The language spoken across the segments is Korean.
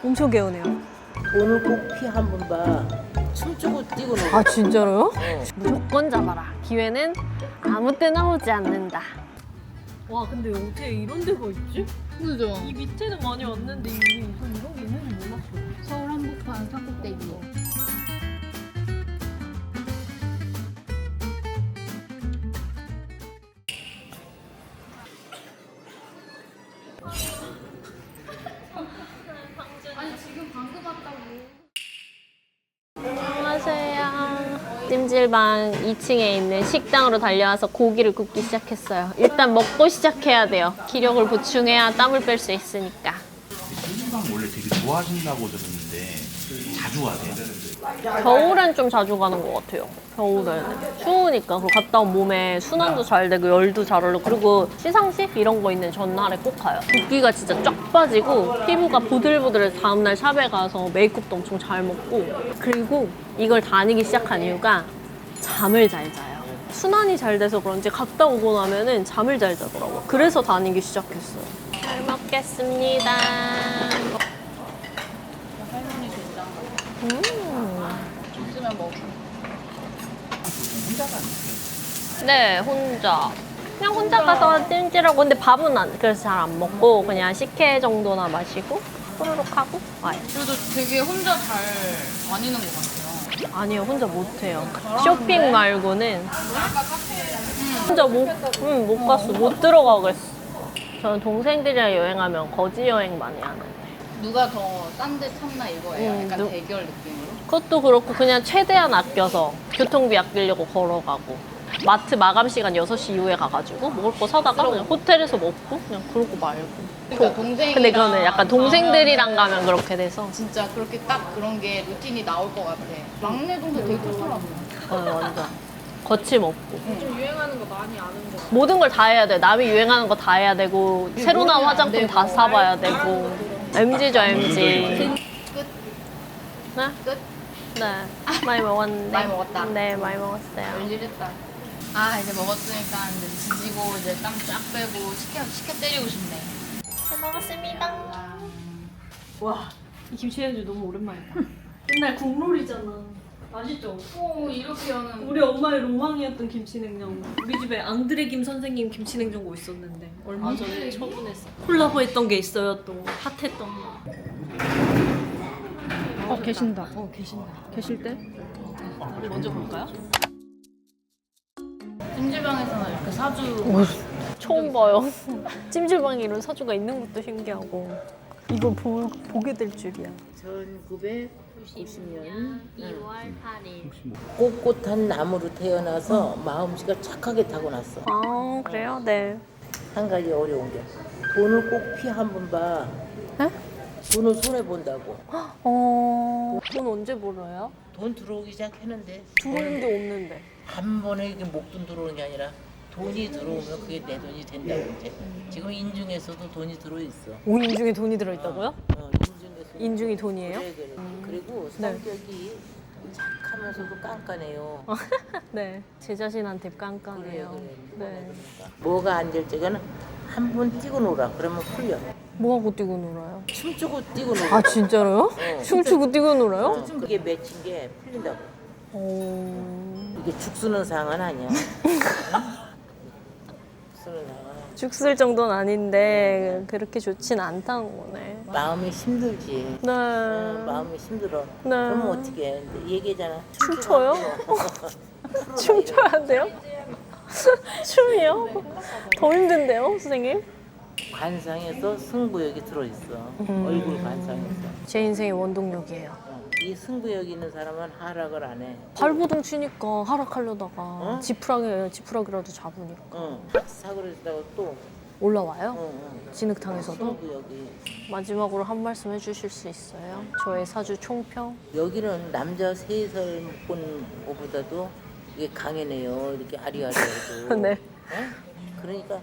엄청 개운해요. 돈을 꼭 피 한 번 봐. 춤추고 뛰고 놀아. 아 진짜로요? 어. 무조건 잡아라. 기회는 아무 때나 오지 않는다. 와 근데 어떻게 이런 데가 있지? 그죠? 이 밑에는 많이 왔는데 전 이런 게 있는지 몰랐어. 서울 한복판 산꼭대기. 아니 지금 방금 왔다고. 안녕하세요. 찜질방 2층에 있는 식당으로 달려와서 고기를 굽기 시작했어요. 일단 먹고 시작해야 돼요. 기력을 보충해야 땀을 뺄 수 있으니까. 찜질방 원래 되게 좋아하신다고 들었는데 자주 가세요? 겨울엔 좀 자주 가는 것 같아요. 겨울에는 추우니까 그 갔다 온 몸에 순환도 잘 되고 열도 잘 올라. 그리고 시상식 이런 거 있는 전날에 꼭 가요. 붓기가 진짜 쫙 빠지고 피부가 보들보들해서 다음날 샵에 가서 메이크업도 엄청 잘 먹고. 그리고 이걸 다니기 시작한 이유가 잠을 잘 자요. 순환이 잘 돼서 그런지 갔다 오고 나면은 잠을 잘 자더라고요. 그래서 다니기 시작했어요. 잘 먹겠습니다. 할머니 된장. 있으면 먹어. 혼자 가세요? 네, 혼자. 그냥 혼자 가서 찜질하고. 근데 밥은 그래서 잘 안 먹고 그냥 식혜 정도나 마시고 후루룩 하고 와요. 그래도 되게 혼자 잘 다니는 것 같아요. 아니요, 혼자 못해요. 쇼핑 말고는 혼자 못 갔어. 못 들어가겠어. 저는 동생들이랑 여행하면 거지 여행 많이 하는데. 누가 더 싼 데 탔나 이거예요? 약간 누- 대결 느낌으로? 그것도 그렇고 그냥 최대한 아껴서 교통비 아끼려고 걸어가고. 마트 마감 시간 6시 이후에 가가지고 먹을 거 사다가 그냥 호텔에서 먹고 그냥 그러고 말고. 그러니까 동생이랑 근데 그거는 약간 동생들이랑 가면 그렇게 돼서. 진짜 그렇게 딱 그런 게 루틴이 나올 것 같아. 막내 동생 되게 좋더라고요. 완전 거침없고 좀 유행하는 거 많이 아는 거. 모든 걸 다 해야 돼. 남이 유행하는 거 다 해야 되고 새로 나온 화장품 다 사봐야 되고. MG죠 MG. 끝. 네? 끝. 네 많이 먹었는데. 많이 먹었다. 네 많이 먹었어요. 열일했다. 아 이제 먹었으니까 이제 지지고 이제 땀 쫙 빼고 식혜 때리고 싶네. 잘 먹었습니다. 와, 이 김치냉주 너무 오랜만이다. 옛날 국룰이잖아. 맛있죠? 오 이렇게 하는. 우리 엄마의 로망이었던 김치냉장고. 우리 집에 앙드레 김 선생님 김치냉장고 있었는데 얼마 전에 처분했어. 콜라보 했던 게 있어요. 또 핫했던 거. 계신다. 계신다. 계실 때? 우리 먼저 볼까요? 찜질방에서는 이렇게 사주. 처음 봐요. 찜질방에 이런 사주가 있는 것도 신기하고. 이걸 보게 될 줄이야. 1990년 2월 8일. 꼿꼿한 나무로 태어나서 마음씨가 착하게 타고났어. 아, 그래요? 네. 한 가지 어려운 게 돈을 꼭 피 한 번 봐. 네? 돈을 손해 본다고. 돈 언제 벌어요? 돈 들어오기 시작했는데 들어오는 게 없는데. 한 번에 이게 목돈 들어오는 게 아니라 돈이 들어오면 그게 내 돈이 된다고 이제. 지금 인중에서도 돈이 들어 있어. 인중에 돈이 들어있다고요? 인중에서. 인중이 돈이에요? 그래. 그리고 네. 성격이 착하면서도 깐깐해요. 네. 제 자신한테 깐깐해요. 네. 뭐가 안 될 적에는 한 번 뛰고 놀아. 그러면 풀려. 뭐하고 뛰고 놀아요? 춤추고 뛰고 놀아. 아, 진짜로요? 어. 춤추고 뛰고 놀아요? 그게 맺힌 게 풀린다고. 이게 죽쓰는 상은 아니야. 죽쓰는 상은 아니야. 죽쓸 정도는 아닌데 그렇게 좋진 않다는 거네. 마음이 힘들지. 네. 마음이 힘들어. 네. 그러면 어떻게 해? 근데 얘기잖아. 춤춰요? 춤춰야 돼요? 춤이요? 더 힘든데요, 선생님? 관상에서 승부욕이 들어있어. 얼굴 관상에서. 제 인생의 원동력이에요. 이 승부욕이 있는 사람은 하락을 안 해. 발버둥 치니까 하락하려다가 어? 지푸라기라도 잡으니까 사고를 했다가 또 올라와요? 진흙탕에서도? 승부욕이. 마지막으로 한 말씀 해주실 수 있어요? 저의 사주 총평? 여기는 남자 3살 본 것보다도 이게 강해네요. 이렇게 아리아리하고. 네. 어? 그러니까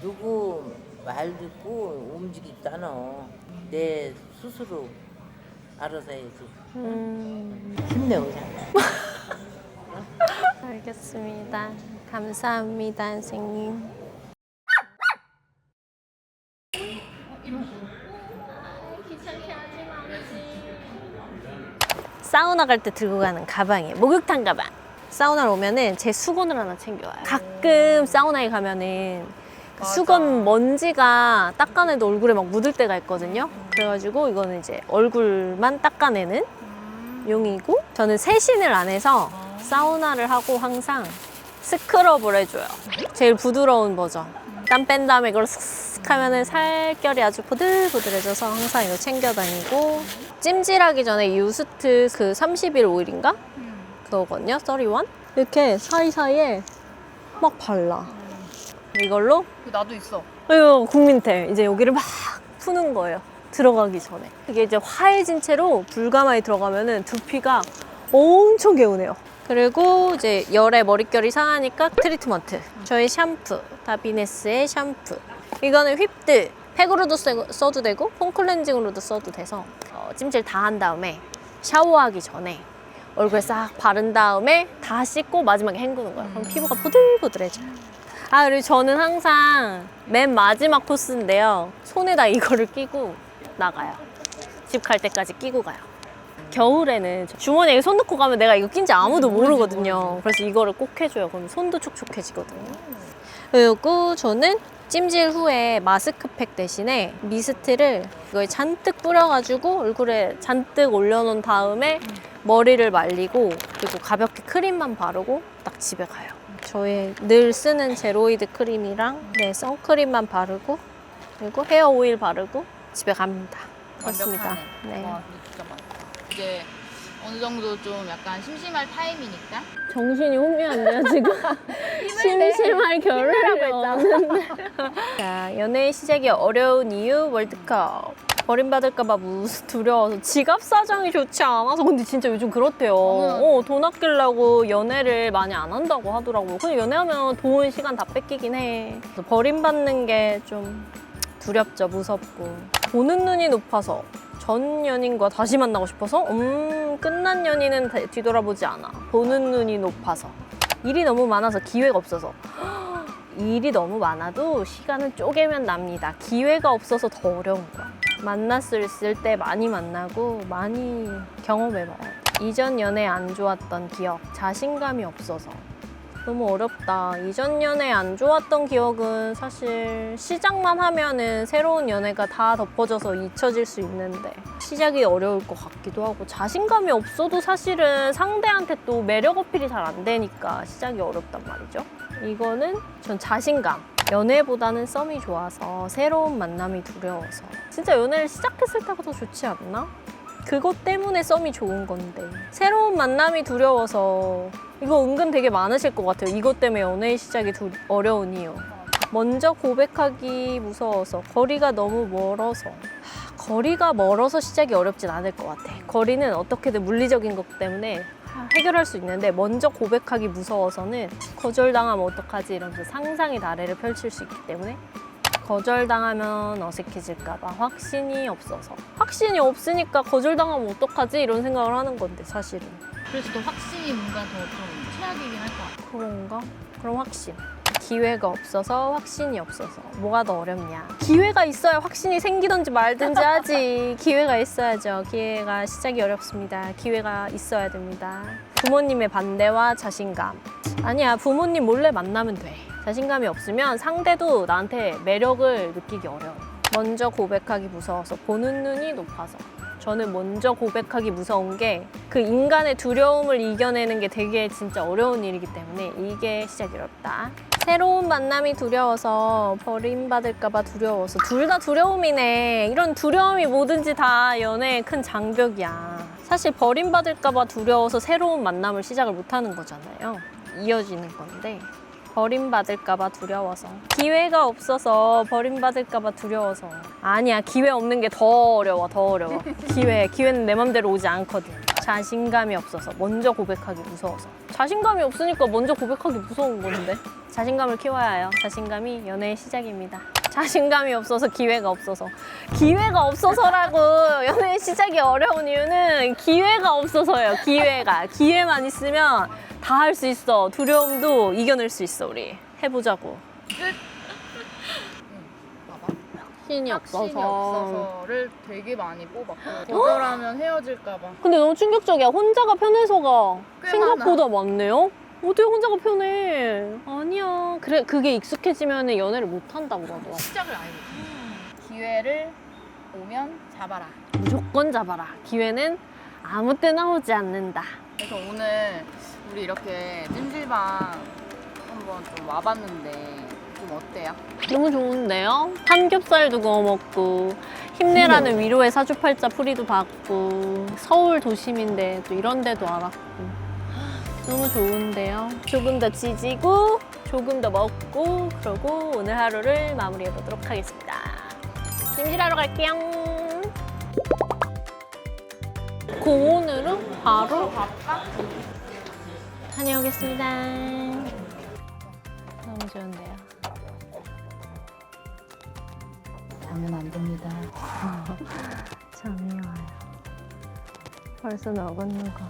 누구 말 듣고 움직이지도 않아. 내 스스로 알아서 해야지. 힘내보자. 알겠습니다. 감사합니다, 선생님. 귀찮게 하지 사우나 갈 때 들고 가는 가방이에요. 목욕탕 가방. 사우나를 오면은 제 수건을 하나 챙겨와요. 가끔 사우나에 가면은 그 수건 먼지가 닦아내도 얼굴에 막 묻을 때가 있거든요. 그래가지고 이거는 이제 얼굴만 닦아내는 용이고, 저는 세신을 안 해서 사우나를 하고 항상 스크럽을 해줘요. 제일 부드러운 버전. 땀 뺀 다음에 이걸 슥슥 하면은 살결이 아주 보들보들해져서 항상 이거 챙겨 다니고, 찜질하기 전에 유스트 그 30일 오일인가? 그거거든요. 31. 이렇게 사이사이에 막 발라. 이걸로 나도 있어. 이거 국민템. 이제 여기를 막 푸는 거예요. 들어가기 전에. 이게 이제 화해진 채로 불가마에 들어가면은 두피가 엄청 개운해요. 그리고 이제 열에 머릿결이 상하니까 트리트먼트. 저의 샴푸. 다비네스의 샴푸. 이거는 휩드. 팩으로도 써도 되고 폼 클렌징으로도 써도 돼서 찜질 다 한 다음에 샤워하기 전에 얼굴에 싹 바른 다음에 다 씻고 마지막에 헹구는 거예요. 그럼 피부가 보들보들해져요. 아, 그리고 저는 항상 맨 마지막 코스인데요. 손에다 이거를 끼고 나가요. 집 갈 때까지 끼고 가요. 겨울에는 주머니에 손 넣고 가면 내가 이거 낀지 아무도 모르거든요. 그래서 이거를 꼭 해줘요. 그럼 손도 촉촉해지거든요. 그리고 저는 찜질 후에 마스크팩 대신에 미스트를 이걸 잔뜩 뿌려가지고 얼굴에 잔뜩 올려놓은 다음에 머리를 말리고, 그리고 가볍게 크림만 바르고 딱 집에 가요. 저의 늘 쓰는 제로이드 크림이랑 선크림만 바르고, 그리고 헤어 오일 바르고 집에 갑니다. 그렇습니다. 네. 와, 진짜 맛있다. 이제 어느 정도 좀 약간 심심할 타임이니까. 정신이 혼미한데요, 지금? 심심할 겨를이 없는데. 자, 연애의 시작이 어려운 이유 월드컵. 버림받을까봐 두려워서. 지갑 사정이 좋지 않아서. 근데 진짜 요즘 그렇대요. 돈 아끼려고 연애를 많이 안 한다고 하더라고요. 근데 연애하면 돈, 시간 다 뺏기긴 해. 그래서 버림받는 게 좀 두렵죠, 무섭고. 보는 눈이 높아서. 전 연인과 다시 만나고 싶어서? 끝난 연인은 뒤돌아보지 않아. 보는 눈이 높아서. 일이 너무 많아서 기회가 없어서. 일이 너무 많아도 시간은 쪼개면 납니다. 기회가 없어서 더 어려운 거야. 만났을 때 많이 만나고 많이 경험해봐요. 이전 연애 안 좋았던 기억, 자신감이 없어서. 너무 어렵다. 이전 연애 안 좋았던 기억은 사실 시작만 하면은 새로운 연애가 다 덮어져서 잊혀질 수 있는데 시작이 어려울 것 같기도 하고, 자신감이 없어도 사실은 상대한테 또 매력 어필이 잘 안 되니까 시작이 어렵단 말이죠. 이거는 전 자신감. 연애보다는 썸이 좋아서 새로운 만남이 두려워서. 진짜 연애를 시작했을 때가 더 좋지 않나? 그것 때문에 썸이 좋은 건데. 새로운 만남이 두려워서. 이거 은근 되게 많으실 것 같아요. 이것 때문에 연애의 시작이 어려운 이유. 먼저 고백하기 무서워서. 거리가 너무 멀어서. 거리가 멀어서 시작이 어렵진 않을 것 같아. 거리는 어떻게든 물리적인 것 때문에 해결할 수 있는데, 먼저 고백하기 무서워서는 거절당하면 어떡하지 이러면서 상상의 나래를 펼칠 수 있기 때문에, 거절당하면 어색해질까봐 확신이 없어서. 확신이 없으니까 거절당하면 어떡하지 이런 생각을 하는 건데, 사실은. 그래서 더 확신이 뭔가 더 좀 최악이긴 할 것 같아. 그런가? 그럼 확신. 기회가 없어서, 확신이 없어서. 뭐가 더 어렵냐? 기회가 있어야 확신이 생기든지 말든지 하지. 기회가 있어야죠. 기회가 시작이 어렵습니다. 기회가 있어야 됩니다. 부모님의 반대와 자신감. 아니야, 부모님 몰래 만나면 돼. 자신감이 없으면 상대도 나한테 매력을 느끼기 어려워. 먼저 고백하기 무서워서. 보는 눈이 높아서. 저는 먼저 고백하기 무서운 게 그 인간의 두려움을 이겨내는 게 되게 진짜 어려운 일이기 때문에 이게 시작이 어렵다. 새로운 만남이 두려워서. 버림받을까봐 두려워서. 둘 다 두려움이네. 이런 두려움이 뭐든지 다 연애의 큰 장벽이야. 사실 버림받을까봐 두려워서 새로운 만남을 시작을 못하는 거잖아요. 이어지는 건데. 버림받을까봐 두려워서. 기회가 없어서. 버림받을까봐 두려워서. 아니야, 기회 없는 게 더 어려워, 더 어려워. 기회는 내 맘대로 오지 않거든. 자신감이 없어서. 먼저 고백하기 무서워서. 자신감이 없으니까 먼저 고백하기 무서운 건데. 자신감을 키워야 해요. 자신감이 연애의 시작입니다. 자신감이 없어서, 기회가 없어서. 기회가 없어서라고 연애의 시작이 어려운 이유는 기회가 없어서예요. 기회만 있으면 다 할 수 있어. 두려움도 이겨낼 수 있어. 우리 해보자고. 확신이 없어서를 되게 많이 뽑았고 거절하면 헤어질까봐. 근데 너무 충격적이야. 혼자가 편해서가 꽤 생각보다 많네요. 어떻게 혼자가 편해? 아니야. 그래 그게 익숙해지면 연애를 못 한다고 하더라고. 시작을 아예 못해. 기회를 오면 잡아라. 무조건 잡아라. 기회는 아무 때나 오지 않는다. 그래서 오늘 우리 이렇게 찜질방 한번 좀 와봤는데 좀 어때요? 너무 좋은데요? 삼겹살도 구워 먹고 힘내라는 위로의 사주팔자 풀이도 받고 서울 도심인데 또 이런 데도 알았고 너무 좋은데요? 조금 더 지지고 조금 더 먹고 그러고 오늘 하루를 마무리해 보도록 하겠습니다. 찜질하러 갈게요. 고온으로 바로 다녀오겠습니다. 너무 좋은데요? 자면 안 됩니다. 잠이 와요. 벌써 너곤너곤.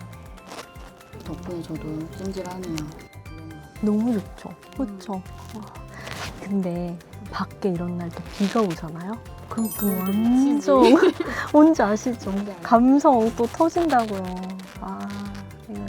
덕분에 저도 찜질하네요. 너무 좋죠? 그쵸? 근데 밖에 이런 날 또 비가 오잖아요? 그럼 또 완전 뭔지 아시죠? 감성 또 터진다고요. 아, 이거.